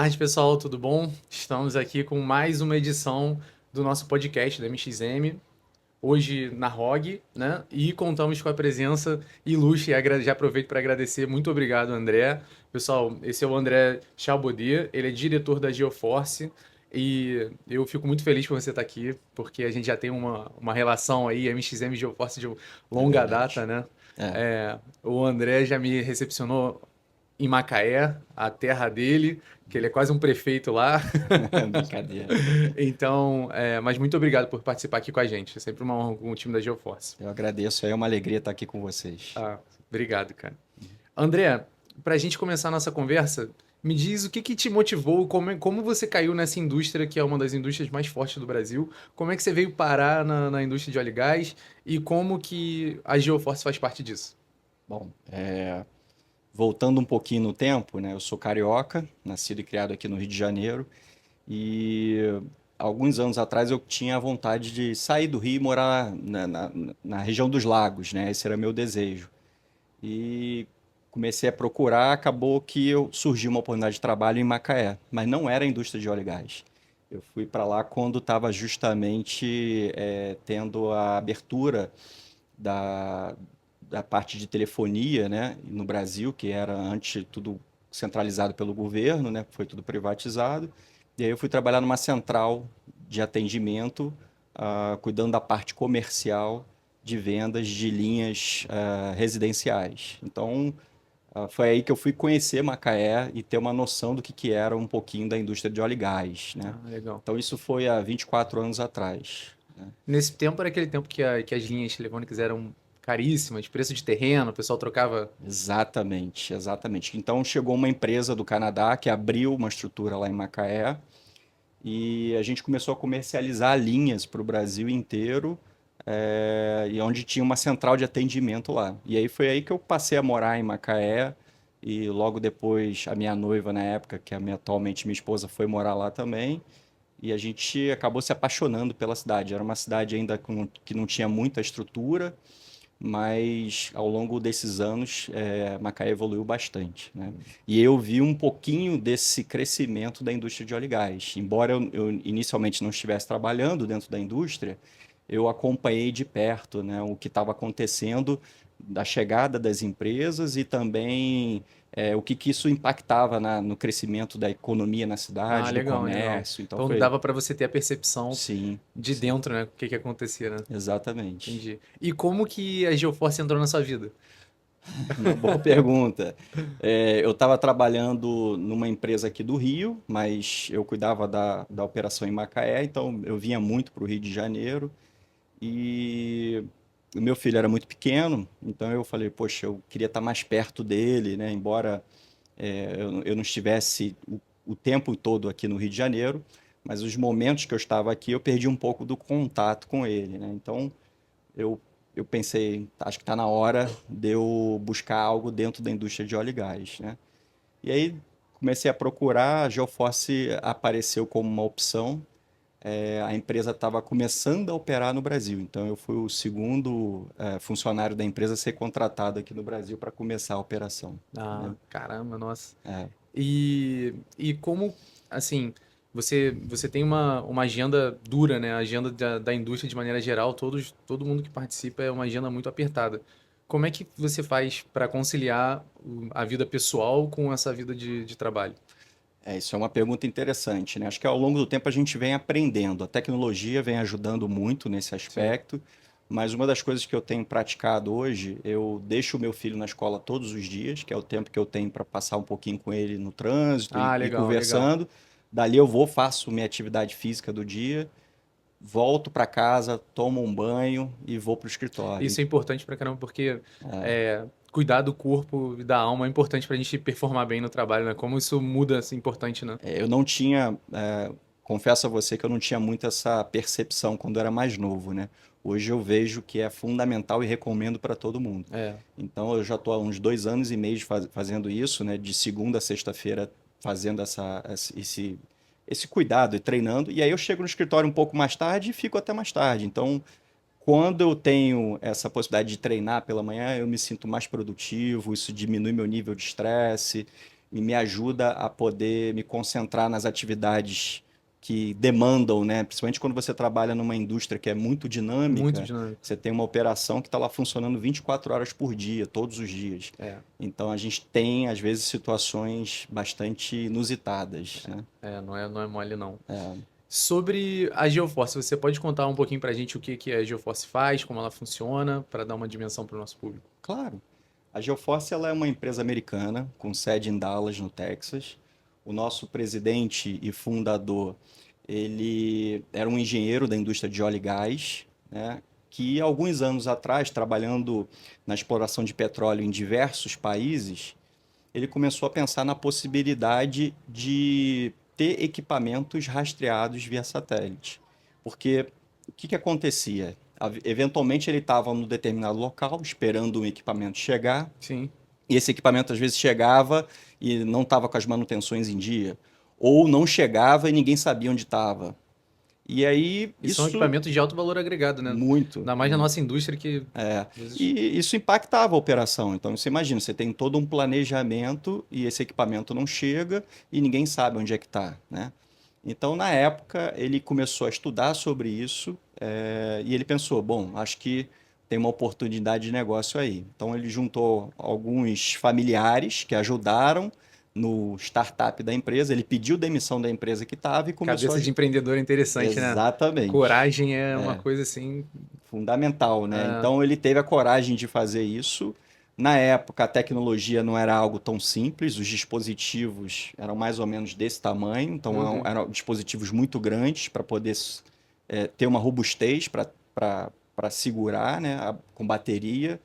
tarde, pessoal, tudo bom? Estamos aqui com mais uma edição do nosso podcast da MXM, hoje na ROG, né? E contamos com a presença ilustre, já aproveito para agradecer, muito obrigado, André. Pessoal, esse é o André Chalbaudet, ele é diretor da GeoForce e eu fico muito feliz por você estar aqui, porque a gente já tem uma relação aí, MXM e GeoForce de É longa data, verdade. né? É, O André já me recepcionou em Macaé, a terra dele, que ele é quase um prefeito lá. brincadeira. Então, mas muito obrigado por participar aqui com a gente. É sempre uma honra com o time da GeoForce. Eu agradeço, é uma alegria estar aqui com vocês. Ah, obrigado, cara. André, para a gente começar a nossa conversa, me diz o que que te motivou, como você caiu nessa indústria que é uma das indústrias mais fortes do Brasil, como é que você veio parar na indústria de óleo e gás e como que a GeoForce faz parte disso? Bom, voltando um pouquinho no tempo, né? Eu sou carioca, nascido e criado aqui no Rio de Janeiro, e alguns anos atrás eu tinha a vontade de sair do Rio e morar na região dos lagos, né? Esse era meu desejo. E comecei a procurar, acabou que surgiu uma oportunidade de trabalho em Macaé, mas não era a indústria de óleo e gás. Eu fui para lá quando estava justamente tendo a abertura da, da parte de telefonia, né, no Brasil, que era antes tudo centralizado pelo governo, né, foi tudo privatizado. E aí eu fui trabalhar numa central de atendimento, cuidando da parte comercial de vendas de linhas residenciais. Então, foi aí que eu fui conhecer Macaé e ter uma noção do que era um pouquinho da indústria de óleo e gás, né? Ah, legal. Então, isso foi há 24 anos atrás. Nesse tempo era aquele tempo que as linhas telefônicas eram caríssimas, preço de terreno, o pessoal trocava. Exatamente, exatamente. Então chegou uma empresa do Canadá que abriu uma estrutura lá em Macaé e a gente começou a comercializar linhas para o Brasil inteiro, e onde tinha uma central de atendimento lá. E aí foi aí que eu passei a morar em Macaé e logo depois a minha noiva na época, que é atualmente minha esposa, foi morar lá também. E a gente acabou se apaixonando pela cidade. Era uma cidade ainda que não tinha muita estrutura, mas ao longo desses anos, Macaé evoluiu bastante, né? E eu vi um pouquinho desse crescimento da indústria de óleo e gás. Embora eu inicialmente não estivesse trabalhando dentro da indústria, eu acompanhei de perto, né, o que estava acontecendo da chegada das empresas e também o que isso impactava no crescimento da economia na Ah, cidade, do legal, legal. comércio. Então Então foi, dava pra você ter a percepção sim, de sim, dentro, né? O que que acontecia, né? exatamente. Entendi. E como que a GeoForce entrou na sua vida? Uma boa pergunta. Eu estava trabalhando numa empresa aqui do Rio, mas eu cuidava da operação em Macaé, então eu vinha muito para o Rio de Janeiro e o meu filho era muito pequeno, então eu falei, poxa, eu queria estar mais perto dele, né? Embora eu não estivesse o tempo todo aqui no Rio de Janeiro, mas os momentos que eu estava aqui eu perdi um pouco do contato com ele, né? Então eu, eu pensei, acho que está na hora de eu buscar algo dentro da indústria de óleo e gás, né? E aí comecei a procurar, a Geoforce apareceu como uma opção. A empresa estava começando a operar no Brasil, então eu fui o segundo funcionário da empresa a ser contratado aqui no Brasil para começar a operação, Ah, né? caramba, nossa. É, E como, assim, você tem uma agenda dura, né? A agenda da indústria de maneira geral, todo mundo que participa é uma agenda muito apertada. Como é que você faz para conciliar a vida pessoal com essa vida de trabalho? isso é uma pergunta interessante, né? Acho que ao longo do tempo a gente vem aprendendo. A tecnologia vem ajudando muito nesse Sim. aspecto, mas uma das coisas que eu tenho praticado hoje, eu deixo o meu filho na escola todos os dias, que é o tempo que eu tenho para passar um pouquinho com ele no trânsito Ah, e legal, legal. conversando. Dali eu vou, faço minha atividade física do dia, volto para casa, tomo um banho e vou para o escritório. Isso é importante pra caramba, porque cuidar do corpo e da alma é importante pra gente performar bem no trabalho, né? Como isso muda, assim, importante, né? Eu não tinha, confesso a você que eu não tinha muito essa percepção quando eu era mais novo, né? Hoje eu vejo que é fundamental e recomendo para todo mundo. É. Então eu já estou há uns 2 anos e meio fazendo isso, né? De segunda a sexta-feira fazendo esse cuidado e treinando. E aí eu chego no escritório um pouco mais tarde e fico até mais tarde. Então, quando eu tenho essa possibilidade de treinar pela manhã, eu me sinto mais produtivo, isso diminui meu nível de estresse. e me ajuda a poder me concentrar nas atividades que demandam, né? Principalmente quando você trabalha numa indústria que é muito Muito dinâmica, dinâmico. você tem uma operação que está lá funcionando 24 horas por dia, todos os dias. É, Então a gente tem, às vezes, situações bastante inusitadas, né? não é mole não. É, Sobre a GeoForce, você pode contar um pouquinho pra gente o que que a GeoForce faz, como ela funciona, para dar uma dimensão para o nosso público? claro. A Geoforce ela é uma empresa americana com sede em Dallas, no Texas. O nosso presidente e fundador, ele era um engenheiro da indústria de óleo e gás, né? Que alguns anos atrás, trabalhando na exploração de petróleo em diversos países, ele começou a pensar na possibilidade de ter equipamentos rastreados via satélite. Porque o que acontecia? Eventualmente ele estava num determinado local, esperando um equipamento chegar, Sim. e esse equipamento às vezes chegava e não estava com as manutenções em dia, ou não chegava e ninguém sabia onde estava. E aí E são isso equipamentos de alto valor agregado, né? muito, Ainda mais na muito. nossa indústria que É, às vezes. e isso impactava a operação. Então, você imagina, você tem todo um planejamento e esse equipamento não chega e ninguém sabe onde é que está, né? Então, na época, ele começou a estudar sobre isso, e ele pensou, bom, acho que tem uma oportunidade de negócio aí. Então, ele juntou alguns familiares que ajudaram no startup da empresa, ele pediu demissão da empresa que estava e começou a... Cabeça de empreendedor é interessante, né? Exatamente. Coragem é uma coisa assim. Fundamental, né? ah, Então ele teve a coragem de fazer isso. Na época, a tecnologia não era algo tão simples, os dispositivos eram mais ou menos desse tamanho, então Meu Deus. eram dispositivos muito grandes para poder ter uma robustez para segurar, né, com bateria.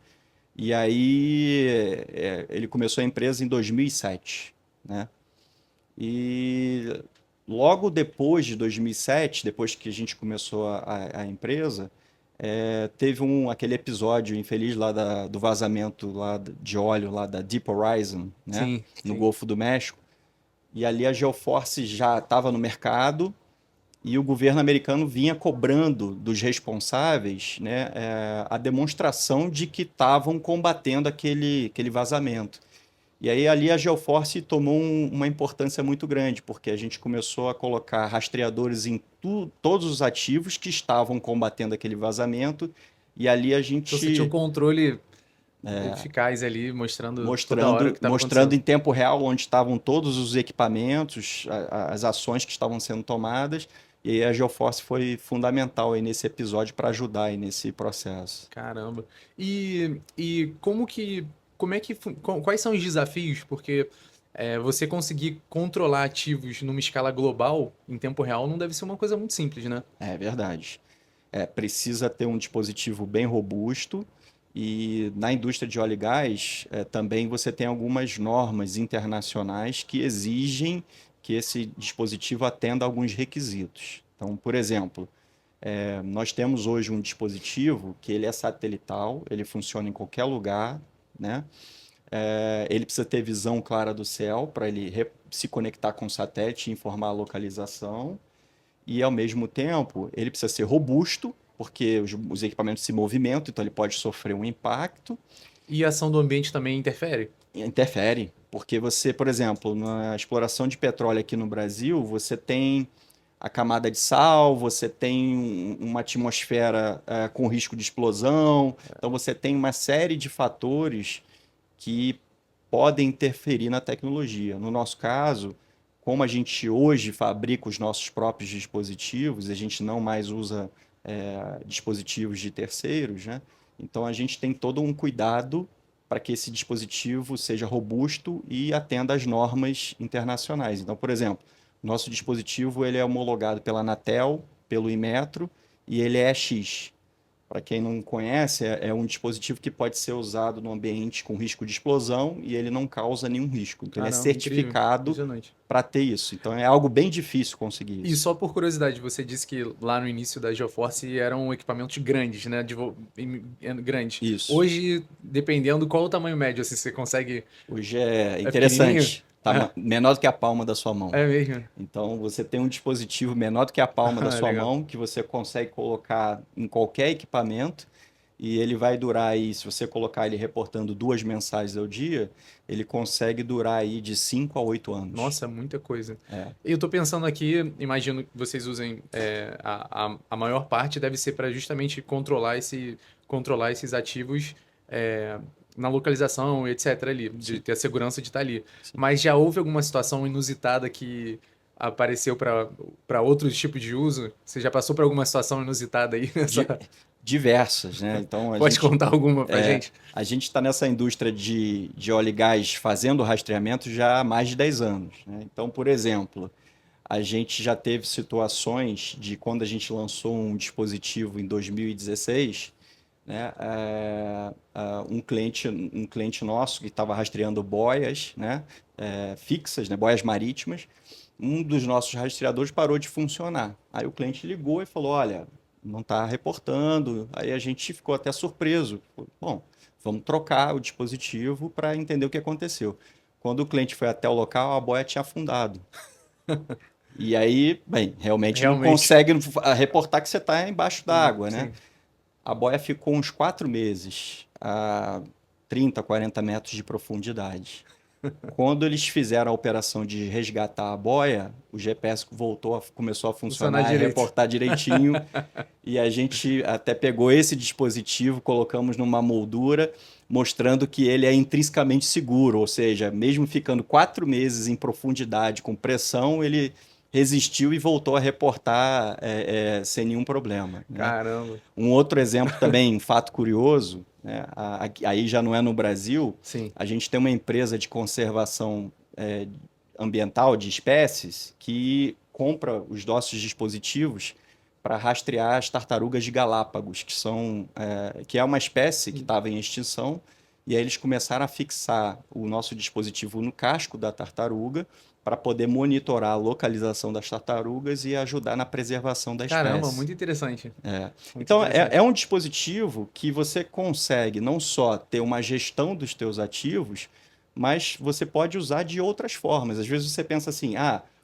E aí ele começou a empresa em 2007, né? E logo depois de 2007, depois que a gente começou a empresa, teve aquele episódio infeliz lá do vazamento lá de óleo lá da Deep Horizon, né, Sim, no sim. Golfo do México. E ali a Geoforce já estava no mercado e o governo americano vinha cobrando dos responsáveis, né, a demonstração de que estavam combatendo aquele vazamento. E aí ali a Geoforce tomou uma importância muito grande, porque a gente começou a colocar rastreadores em todos os ativos que estavam combatendo aquele vazamento, e ali a Então você tinha um gente controle eficaz ali, mostrando toda hora o que estava mostrando acontecendo. em tempo real onde estavam todos os equipamentos, as ações que estavam sendo tomadas, e aí a Geoforce foi fundamental aí nesse episódio para ajudar aí nesse processo. Caramba. E quais são os desafios? Porque você conseguir controlar ativos numa escala global, em tempo real, não deve ser uma coisa muito simples, né? É verdade. Precisa ter um dispositivo bem robusto e na indústria de óleo e gás também você tem algumas normas internacionais que exigem que esse dispositivo atenda a alguns requisitos. Então, por exemplo, nós temos hoje um dispositivo que ele é satelital, ele funciona em qualquer lugar, né? Ele precisa ter visão clara do céu para ele se conectar com o satélite e informar a localização. E, ao mesmo tempo, ele precisa ser robusto, porque os equipamentos se movimentam, então ele pode sofrer um impacto. E a ação do ambiente também interfere? E interfere, porque você, por exemplo, na exploração de petróleo aqui no Brasil, você tem a camada de sal, você tem uma atmosfera com risco de explosão, então você tem uma série de fatores que podem interferir na tecnologia. No nosso caso, como a gente hoje fabrica os nossos próprios dispositivos, a gente não mais usa dispositivos de terceiros, né? Então a gente tem todo um cuidado para que esse dispositivo seja robusto e atenda às normas internacionais. Então, por exemplo, nosso dispositivo ele é homologado pela Anatel, pelo Inmetro e ele é X. Para quem não conhece, é um dispositivo que pode ser usado no ambiente com risco de explosão e ele não causa nenhum risco. Então, ele é Caramba, incrível. certificado Impressionante. para ter isso. Então, é algo bem difícil conseguir E isso. só por curiosidade, você disse que lá no início da GeoForce eram equipamentos grandes, né? Grandes. Isso. Hoje, dependendo qual o tamanho médio, assim, você consegue. Hoje é É pequenininho? interessante. Tá menor do que a palma da sua mão. É mesmo. Então, você tem um dispositivo menor do que a palma da Ah, sua legal. mão que você consegue colocar em qualquer equipamento. e ele vai durar aí, se você colocar ele reportando 2 mensagens ao dia, ele consegue durar aí de 5 a 8 anos. Nossa, é muita coisa. É. E eu tô pensando aqui, imagino que vocês usem a maior parte deve ser para justamente controlar esses ativos é, na localização, etc. ali, de Sim, ter a segurança de estar ali. sim. Mas já houve alguma situação inusitada que apareceu para outros tipos de uso? Você já passou por alguma situação inusitada aí Di- nessa? Diversas, né? Então Pode contar alguma pra gente? a gente está nessa indústria de óleo e gás fazendo rastreamento já há mais de 10 anos, né? Então, por exemplo, a gente já teve situações de quando a gente lançou um dispositivo em 2016, né? Um cliente nosso que estava rastreando boias, né? Fixas, né? Boias marítimas. Um dos nossos rastreadores parou de funcionar. Aí o cliente ligou e falou: olha, não está reportando. Aí a gente ficou até surpreso. Bom, vamos trocar o dispositivo para entender o que aconteceu. Quando o cliente foi até o local, a boia tinha afundado. E aí, bem, realmente não Realmente. consegue reportar que você está embaixo da água, né? Sim. A boia ficou uns 4 meses a 30, 40 metros de profundidade. Quando eles fizeram a operação de resgatar a boia, o GPS começou a Funcionar funcionar e direito. reportar direitinho. E a gente até pegou esse dispositivo, colocamos numa moldura, mostrando que ele é intrinsecamente seguro, ou seja, mesmo ficando 4 meses em profundidade com pressão, ele resistiu e voltou a reportar sem nenhum problema, né? Caramba. Um outro exemplo também, um fato curioso, né? Aí já não é no Brasil, Sim. a gente tem uma empresa de conservação ambiental de espécies que compra os nossos dispositivos para rastrear as tartarugas de Galápagos, que é uma espécie que estava em extinção, e aí eles começaram a fixar o nosso dispositivo no casco da tartaruga para poder monitorar a localização das tartarugas e ajudar na preservação da Caramba, espécie. muito interessante. Muito Então, é interessante. um dispositivo que você consegue não só ter uma gestão dos teus ativos, mas você pode usar de outras formas. Às vezes você pensa assim,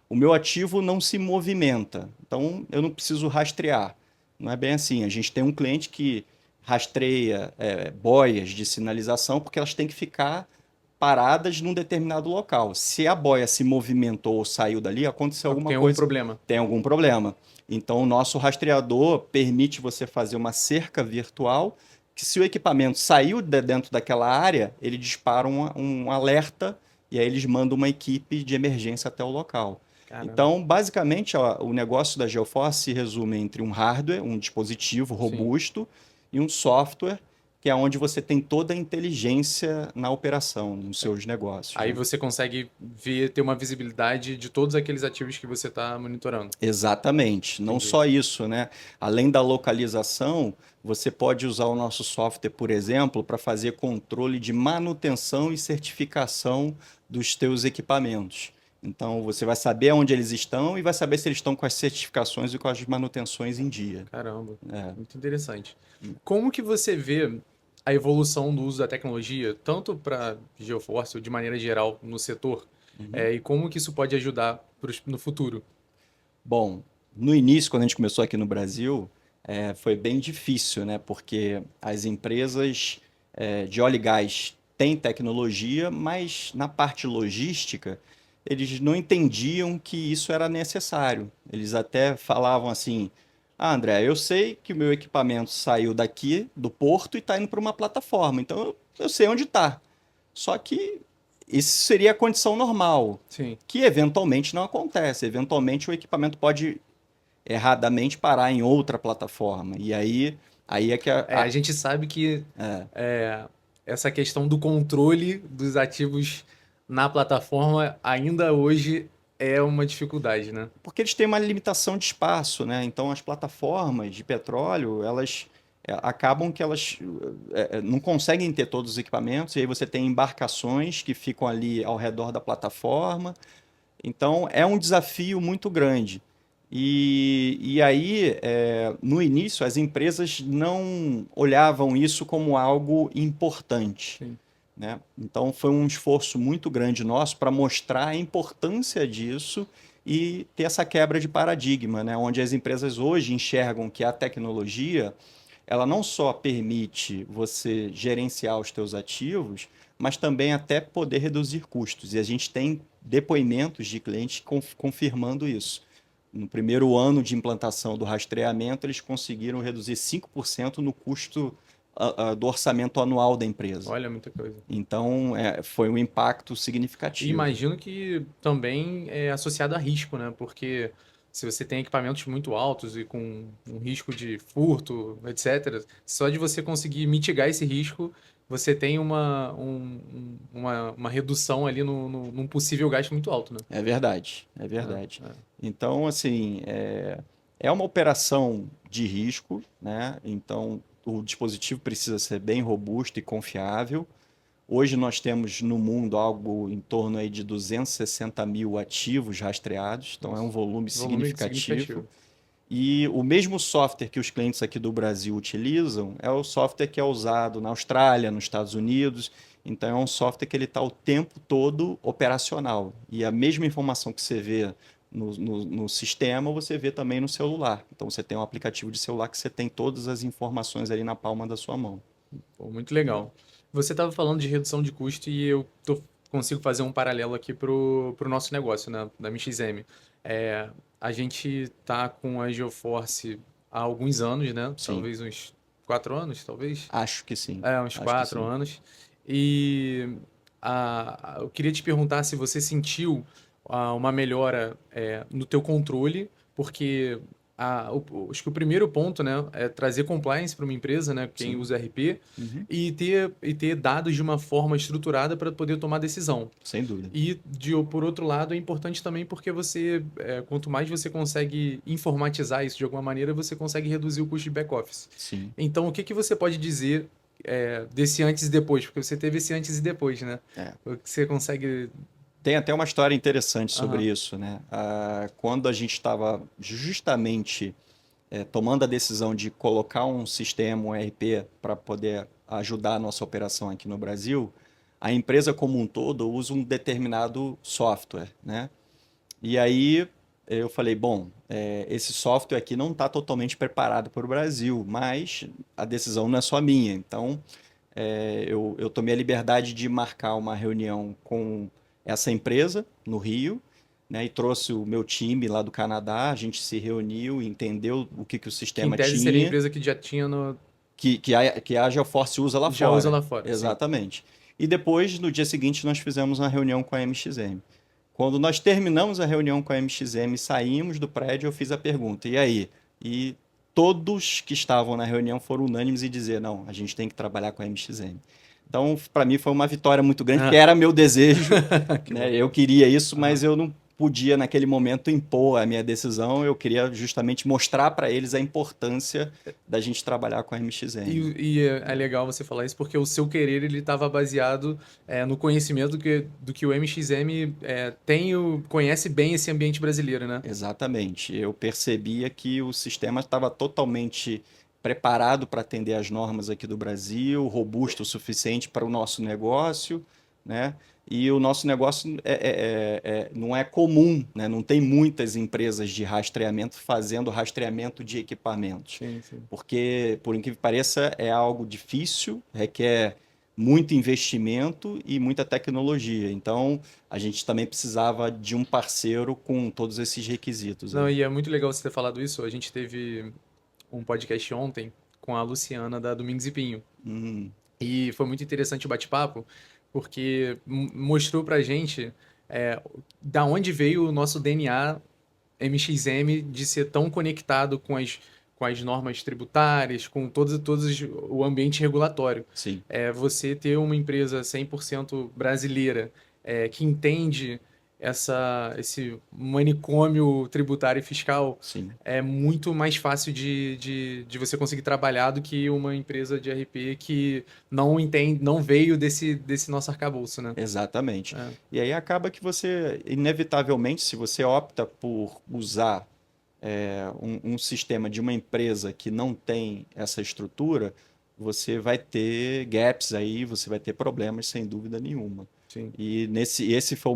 o meu ativo não se movimenta, então eu não preciso rastrear. Não é bem assim. A gente tem um cliente que rastreia boias de sinalização porque elas têm que ficar paradas num determinado local. Se a boia se movimentou ou saiu dali, aconteceu alguma Tem algum coisa, problema? tem algum problema. Então, o nosso rastreador permite você fazer uma cerca virtual, que se o equipamento saiu de dentro daquela área, ele dispara um alerta e aí eles mandam uma equipe de emergência até o local. Caramba. Então, basicamente, o negócio da Geoforce se resume entre um hardware, um dispositivo Sim. robusto, e um software, que é onde você tem toda a inteligência na operação, nos seus negócios, Aí né? você consegue ver, ter uma visibilidade de todos aqueles ativos que você está monitorando. Exatamente. Não Entendi. só isso, né? Além da localização, você pode usar o nosso software, por exemplo, para fazer controle de manutenção e certificação dos teus equipamentos. Então, você vai saber onde eles estão e vai saber se eles estão com as certificações e com as manutenções em dia. Caramba, É. muito interessante. Como que você vê a evolução do uso da tecnologia, tanto para Geoforce ou de maneira geral no setor, Uhum. e como que isso pode ajudar no futuro? Bom, no início, quando a gente começou aqui no Brasil, foi bem difícil, né? Porque as empresas de óleo e gás têm tecnologia, mas na parte logística, eles não entendiam que isso era necessário. Eles até falavam assim: André, eu sei que o meu equipamento saiu daqui do porto e está indo para uma plataforma, então eu sei onde está. Só que isso seria a condição normal, Sim. que eventualmente não acontece. Eventualmente o equipamento pode erradamente parar em outra plataforma. E aí é que A gente sabe que é, é, essa questão do controle dos ativos na plataforma ainda hoje é uma dificuldade, né? porque eles têm uma limitação de espaço, né? Então as plataformas de petróleo, elas acabam que elas não conseguem ter todos os equipamentos, e aí você tem embarcações que ficam ali ao redor da plataforma. Então, é um desafio muito grande. E aí, no início, as empresas não olhavam isso como algo importante, Sim. né? Então, foi um esforço muito grande nosso para mostrar a importância disso e ter essa quebra de paradigma, né? Onde as empresas hoje enxergam que a tecnologia ela não só permite você gerenciar os teus ativos, mas também até poder reduzir custos. E a gente tem depoimentos de clientes confirmando isso. No primeiro ano de implantação do rastreamento, eles conseguiram reduzir 5% no custo do orçamento anual da empresa. Olha, muita coisa. Então, foi um impacto E significativo. imagino que também é associado a risco, né? Porque se você tem equipamentos muito altos e com um risco de furto, etc., só de você conseguir mitigar esse risco, você tem uma redução ali num possível gasto muito alto, né? É verdade, é É, verdade. é. Então, assim, é uma operação de risco, né? Então, o dispositivo precisa ser bem robusto e confiável. Hoje nós temos no mundo algo em torno aí de 260 mil ativos rastreados, então é um Nossa, volume volume significativo. significativo. E o mesmo software que os clientes aqui do Brasil utilizam é o software que é usado na Austrália, nos Estados Unidos. Então é um software que ele está o tempo todo operacional. E a mesma informação que você vê no sistema, você vê também no celular. Então você tem um aplicativo de celular que você tem todas as informações ali na palma da sua mão. Pô, muito legal. Você estava falando de redução de custo e consigo fazer um paralelo aqui pro nosso negócio, né, da MXM. A gente está com a GeoForce há alguns anos, né? Sim, Talvez uns 4 anos, talvez. acho que sim. Uns Acho que 4 sim. anos. E eu queria te perguntar se você sentiu uma melhora no teu controle, porque acho que o primeiro ponto, né, é trazer compliance para uma empresa, né, quem Sim. usa RP, Uhum. e ter dados de uma forma estruturada para poder tomar decisão. Sem dúvida. E, por outro lado, é importante também porque quanto mais você consegue informatizar isso de alguma maneira, você consegue reduzir o custo de back-office. Sim. Então, o que que você pode dizer desse antes e depois? Porque você teve esse antes e depois, né? É. O que você consegue... Tem até uma história interessante sobre Aham, isso, né? Quando a gente estava justamente tomando a decisão de colocar um sistema, um ERP, para poder ajudar a nossa operação aqui no Brasil, a empresa como um todo usa um determinado software, né? E aí eu falei, bom, esse software aqui não está totalmente preparado para o Brasil, mas a decisão não é só minha. Então, eu tomei a liberdade de marcar uma reunião com essa empresa no Rio, né, e trouxe o meu time lá do Canadá. A gente se reuniu, entendeu o que o que em sistema tese seria a tinha, empresa que já tinha que a GeoForce usa lá já usa fora. lá fora, sim. Exatamente. E depois, no dia seguinte, nós fizemos uma reunião com a MXM. Quando nós terminamos a reunião com a MXM e saímos do prédio, eu fiz a pergunta: e aí? E todos que estavam na reunião foram unânimes em dizer: não, a gente tem que trabalhar com a MXM. Então, para mim, foi uma vitória muito grande, porque Ah, era meu desejo, que né? bom. Eu queria isso, Aham. mas eu não podia, naquele momento, impor a minha decisão. Eu queria justamente mostrar para eles a importância da gente trabalhar com a E, MXM. é legal você falar isso porque o seu querer ele estava baseado no conhecimento do que o MXM conhece bem esse ambiente brasileiro, né? Exatamente. Eu percebia que o sistema estava totalmente preparado para atender às normas aqui do Brasil, robusto o suficiente para o nosso negócio, né? E o nosso negócio não é comum, né? Não tem muitas empresas de rastreamento fazendo rastreamento de equipamentos. Sim, sim. Porque, por incrível que pareça, é algo difícil, requer muito investimento e muita tecnologia. Então, a gente também precisava de um parceiro com todos esses requisitos Não, aí. e é muito legal você ter falado isso. A gente teve um podcast ontem com a Luciana da Domingos e Pinho. Hum, E foi muito interessante o bate-papo, porque mostrou pra gente da onde veio o nosso DNA MXM de ser tão conectado com as normas tributárias, com todos o ambiente regulatório. sim, Você ter uma empresa 100% brasileira que entende esse manicômio tributário e fiscal sim, é muito mais fácil de você conseguir trabalhar do que uma empresa de RP que não entende, não veio desse nosso arcabouço, né? exatamente. É. E aí acaba que você, inevitavelmente, se você opta por usar um sistema de uma empresa que não tem essa estrutura, você vai ter gaps aí, você vai ter problemas sem dúvida nenhuma. Sim. E esse foi o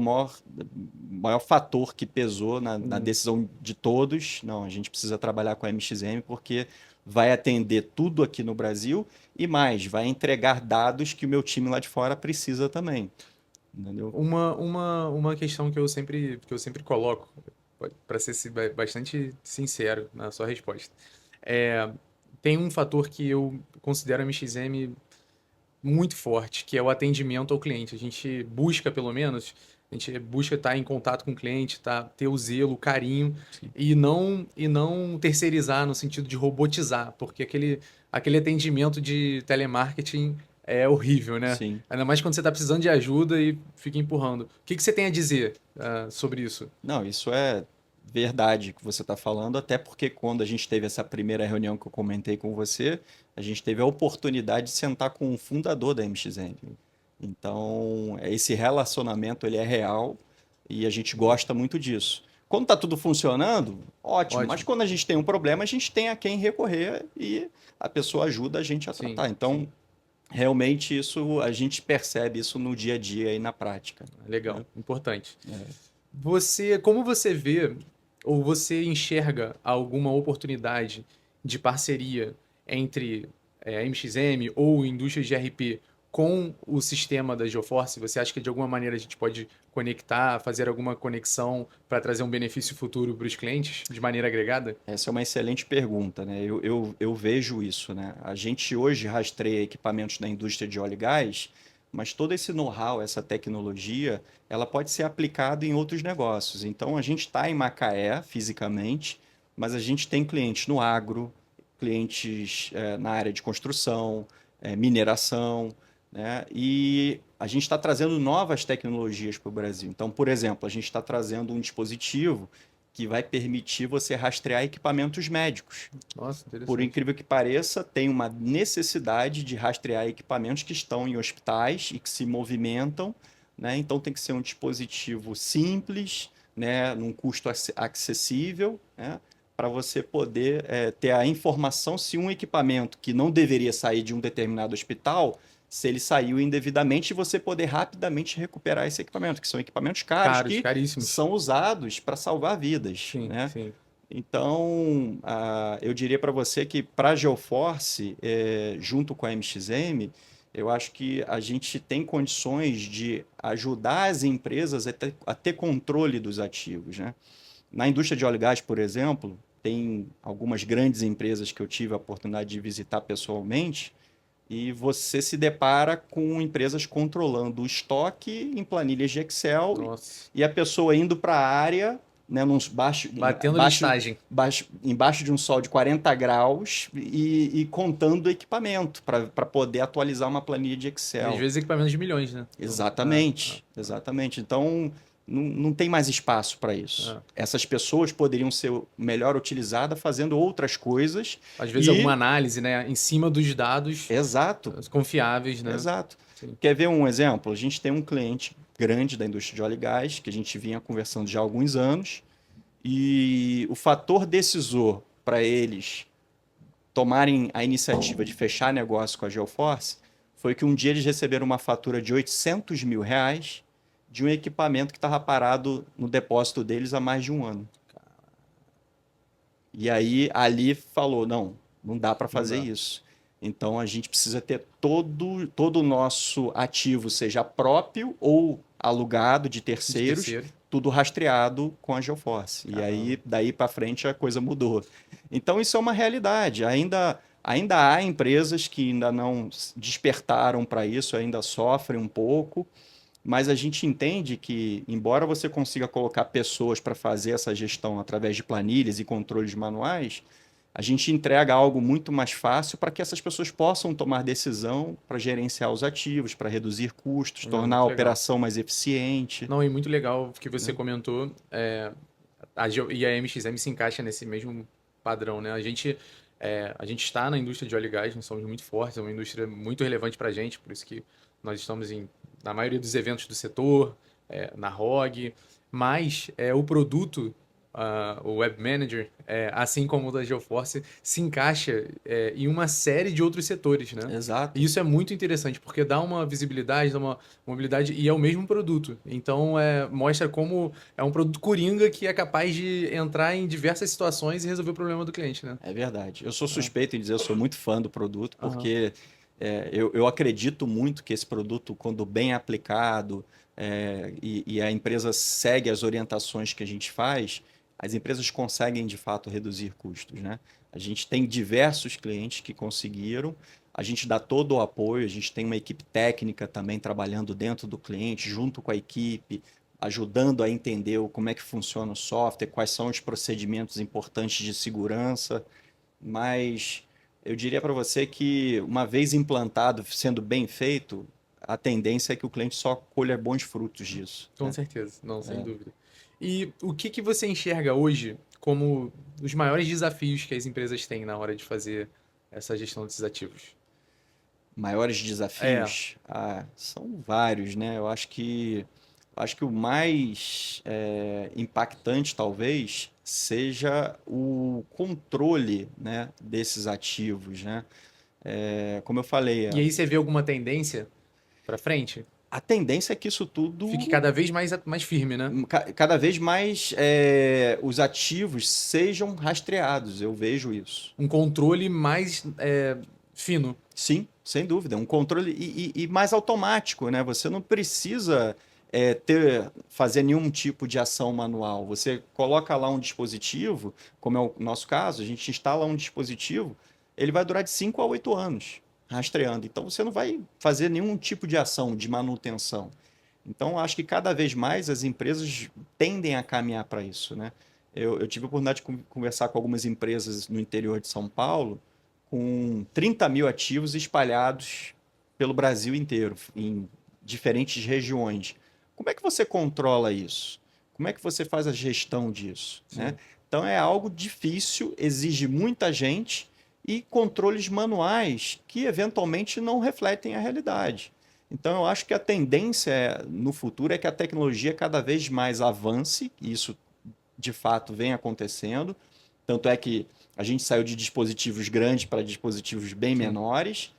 maior fator que pesou na Uhum. decisão de todos. Não, a gente precisa trabalhar com a MXM porque vai atender tudo aqui no Brasil e mais, vai entregar dados que o meu time lá de fora precisa também. Entendeu? Uma questão que eu sempre coloco, para ser bastante sincero na sua resposta, é, tem um fator que eu considero a MXM muito forte, que é o atendimento ao cliente. A gente busca, pelo menos, a gente busca estar em contato com o cliente, ter o zelo, o carinho, Sim. e não terceirizar no sentido de robotizar, porque aquele atendimento de telemarketing é horrível, né? Sim. Ainda mais quando você está precisando de ajuda e fica empurrando. O que que você tem a dizer, sobre isso? Não, isso é verdade que você está falando, até porque quando a gente teve essa primeira reunião que eu comentei com você, a gente teve a oportunidade de sentar com o fundador da MXN. Então, esse relacionamento ele é real e a gente gosta muito disso. Quando está tudo funcionando, ótimo, mas Ótimo. quando a gente tem um problema, a gente tem a quem recorrer e a pessoa ajuda a gente a Sim, tratar. Então, sim. realmente isso a gente percebe isso no dia a dia e na prática, Legal, né? importante. Como você vê ou você enxerga alguma oportunidade de parceria entre a MXM ou indústrias de RP com o sistema da GeoForce? Você acha que de alguma maneira a gente pode conectar, fazer alguma conexão para trazer um benefício futuro para os clientes de maneira agregada? Essa é uma excelente pergunta, né? Eu vejo isso, né? A gente hoje rastreia equipamentos da indústria de óleo e gás, mas todo esse know-how, essa tecnologia, ela pode ser aplicada em outros negócios. Então, a gente está em Macaé, fisicamente, mas a gente tem clientes no agro, clientes na área de construção, mineração, né? E a gente está trazendo novas tecnologias para o Brasil. Então, por exemplo, a gente está trazendo um dispositivo que vai permitir você rastrear equipamentos médicos. Nossa, Por interessante. incrível que pareça, tem uma necessidade de rastrear equipamentos que estão em hospitais e que se movimentam, né? Então tem que ser um dispositivo simples, né? Num custo acessível, né? Para você poder ter a informação se um equipamento que não deveria sair de um determinado hospital, se ele saiu indevidamente, e você poder rapidamente recuperar esse equipamento, que são equipamentos caros Caros, que caríssimos. são usados para salvar vidas, Sim, né? sim. Então, eu diria para você que para a GeoForce, junto com a MXM, eu acho que a gente tem condições de ajudar as empresas a ter controle dos ativos, né? Na indústria de óleo e gás, por exemplo, tem algumas grandes empresas que eu tive a oportunidade de visitar pessoalmente, e você se depara com empresas controlando o estoque em planilhas de Excel Nossa. e a pessoa indo para a área, né, Batendo listagem. embaixo de um sol de 40 graus e contando o equipamento para poder atualizar uma planilha de Às Excel. vezes equipamentos de milhões, né? Então, Exatamente, exatamente. Então, não tem mais espaço para isso. é. Essas pessoas poderiam ser melhor utilizadas fazendo outras coisas Às vezes alguma e... análise, né, em cima dos dados Exato, confiáveis, né? exato. Sim. Quer ver um exemplo? A gente tem um cliente grande da indústria de óleo e gás, que a gente vinha conversando já há alguns anos, e o fator decisor para eles tomarem a iniciativa de fechar negócio com a Geoforce foi que um dia eles receberam uma fatura de R$ 800 mil de um equipamento que estava parado no depósito deles há mais de um ano. E aí ali falou, não dá para Não fazer dá. isso. Então a gente precisa ter todo o nosso ativo, seja próprio ou alugado de De terceiros, terceiro. tudo rastreado com a Geoforce. E Caramba. aí, daí para frente, a coisa mudou. Então isso é uma realidade. Ainda há empresas que ainda não despertaram para isso, ainda sofrem um pouco, mas a gente entende que, embora você consiga colocar pessoas para fazer essa gestão através de planilhas e controles manuais, a gente entrega algo muito mais fácil para que essas pessoas possam tomar decisão para gerenciar os ativos, para reduzir custos, Não, tornar a muito legal. operação mais eficiente. Não, e muito legal que você Né? comentou. E a MXM se encaixa nesse mesmo padrão, né? A gente está na indústria de óleo e gás, nós somos muito fortes, é uma indústria muito relevante para a gente, por isso que nós estamos na maioria dos eventos do setor, na ROG, mas o produto, o Web Manager, assim como o da GeoForce, se encaixa em uma série de outros setores, né? Exato. E isso é muito interessante, porque dá uma visibilidade, dá uma mobilidade, e é o mesmo produto. Então, mostra como é um produto coringa que é capaz de entrar em diversas situações e resolver o problema do cliente, né? É verdade. Eu sou É. suspeito em dizer, eu sou muito fã do produto, Aham. porque eu acredito muito que esse produto, quando bem aplicado, e a empresa segue as orientações que a gente faz, as empresas conseguem de fato reduzir custos, né? A gente tem diversos clientes que conseguiram, a gente dá todo o apoio, a gente tem uma equipe técnica também trabalhando dentro do cliente, junto com a equipe, ajudando a entender como é que funciona o software, quais são os procedimentos importantes de segurança. Mas eu diria para você que, uma vez implantado, sendo bem feito, a tendência é que o cliente só colha bons frutos disso, Com né? certeza, não, sem dúvida. E o que que você enxerga hoje como os maiores desafios que as empresas têm na hora de fazer essa gestão desses ativos? Maiores É, desafios? São vários, né? Eu acho que o mais impactante, talvez, seja o controle, né, desses ativos, né? Como eu falei, e aí você vê alguma tendência para frente? a tendência é que isso Fique tudo cada vez mais firme, né? cada vez mais os ativos sejam rastreados, eu vejo isso. Um controle mais fino. Sim, sem dúvida. Um controle e mais automático, né? Você não precisa fazer nenhum tipo de ação manual. Você coloca lá um dispositivo, como é o nosso caso, a gente instala um dispositivo, ele vai durar de 5 a 8 anos rastreando. Então você não vai fazer nenhum tipo de ação de manutenção. Então, acho que cada vez mais as empresas tendem a caminhar para isso, né? Eu tive a oportunidade de conversar com algumas empresas no interior de São Paulo, com 30 mil ativos espalhados pelo Brasil inteiro, em diferentes regiões. Como é que você controla isso? Como é que você faz a gestão disso, né? Sim. Então, é algo difícil, exige muita gente e controles manuais que eventualmente não refletem a realidade. Então, eu acho que a tendência no futuro é que a tecnologia cada vez mais avance, e isso de fato vem acontecendo. Tanto é que a gente saiu de dispositivos grandes para dispositivos bem Sim. menores,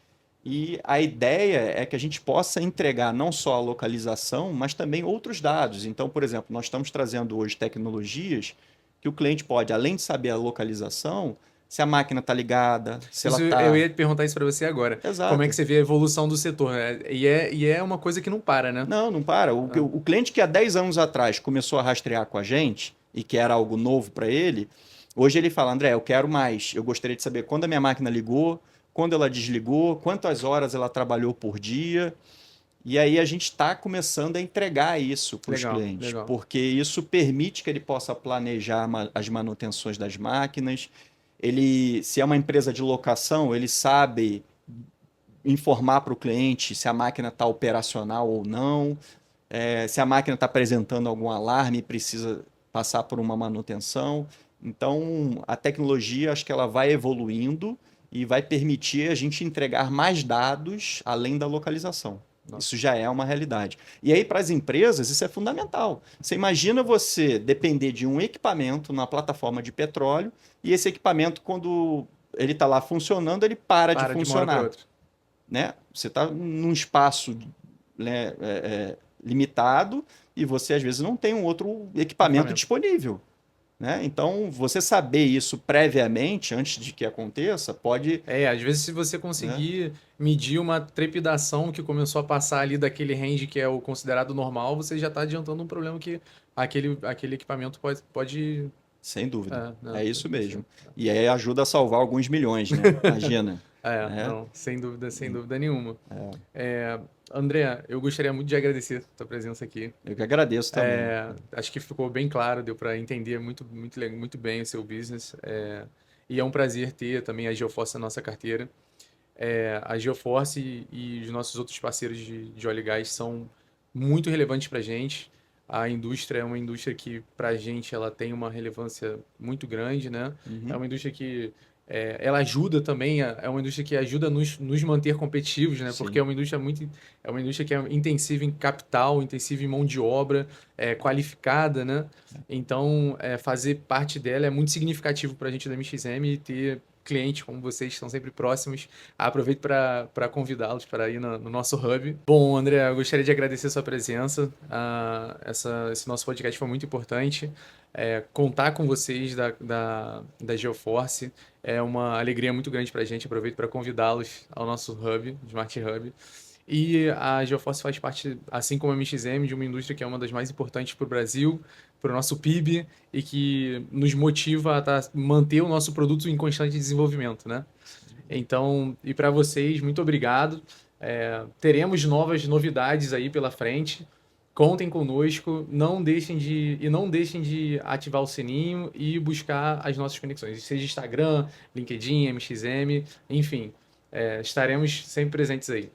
e a ideia é que a gente possa entregar não só a localização, mas também outros dados. Então, por exemplo, nós estamos trazendo hoje tecnologias que o cliente pode, além de saber a localização, se a máquina está ligada, se ela Isso, eu está. ia perguntar isso para você agora. Como é que Exato. você vê a evolução do setor, né? E é uma coisa que não para, né? Não, não para. Ah, O cliente que há 10 anos atrás começou a rastrear com a gente e que era algo novo para ele, hoje ele fala: André, eu quero mais. Eu gostaria de saber quando a minha máquina ligou, quando ela desligou, quantas horas ela trabalhou por dia. E aí a gente está começando a entregar isso para os legal, clientes, legal. porque isso permite que ele possa planejar as manutenções das máquinas. Ele, se é uma empresa de locação, ele sabe informar para o cliente se a máquina está operacional ou não, se a máquina está apresentando algum alarme e precisa passar por uma manutenção. Então, a tecnologia, acho que ela vai evoluindo e vai permitir a gente entregar mais dados além da localização. Nossa. Isso já é uma realidade. E aí, para as empresas, isso é fundamental. Você imagina você depender de um equipamento na plataforma de petróleo e esse equipamento, quando ele está lá funcionando, ele para de Para de uma hora para funcionar, outra. né? Você está num espaço, né, limitado e você às vezes não tem um outro equipamento Equipamento. disponível, né? Então, você saber isso previamente, antes de que aconteça, pode, Às vezes se você né? conseguir medir uma trepidação que começou a passar ali daquele range que é o considerado normal, você já está adiantando um problema que aquele equipamento pode Sem dúvida. né, É isso acontecer. mesmo. E aí ajuda a salvar alguns milhões, né? Imagina, né? Não, sem dúvida nenhuma. André, eu gostaria muito de agradecer a tua presença aqui. Eu que agradeço também. Acho que ficou bem claro, deu para entender muito bem o seu business. E é um prazer ter também a GeoForce na nossa carteira. A GeoForce e os nossos outros parceiros de óleo e gás são muito relevantes para a gente. A indústria é uma indústria que, para a gente, ela tem uma relevância muito grande, né? É Uhum. uma indústria que ela ajuda também, é uma indústria que ajuda a nos manter competitivos, né? Porque Sim. é uma indústria que é intensiva em capital, intensiva em mão de obra, qualificada, né? Então, fazer parte dela é muito significativo para a gente da MXM e ter clientes como vocês que estão sempre próximos. Aproveito para convidá-los para ir no nosso hub. Bom, André, eu gostaria de agradecer a sua presença. Esse nosso podcast foi muito importante. Contar com vocês da GeoForce é uma alegria muito grande para a gente. Aproveito para convidá-los ao nosso hub, Smart Hub. E a GeoForce faz parte, assim como a MXM, de uma indústria que é uma das mais importantes para o Brasil, para o nosso PIB e que nos motiva a manter o nosso produto em constante desenvolvimento, né? Então, e para vocês, muito obrigado. Teremos novas novidades aí pela frente. Contem conosco, não deixem de ativar o sininho e buscar as nossas conexões, seja Instagram, LinkedIn, MXM, enfim, estaremos sempre presentes aí.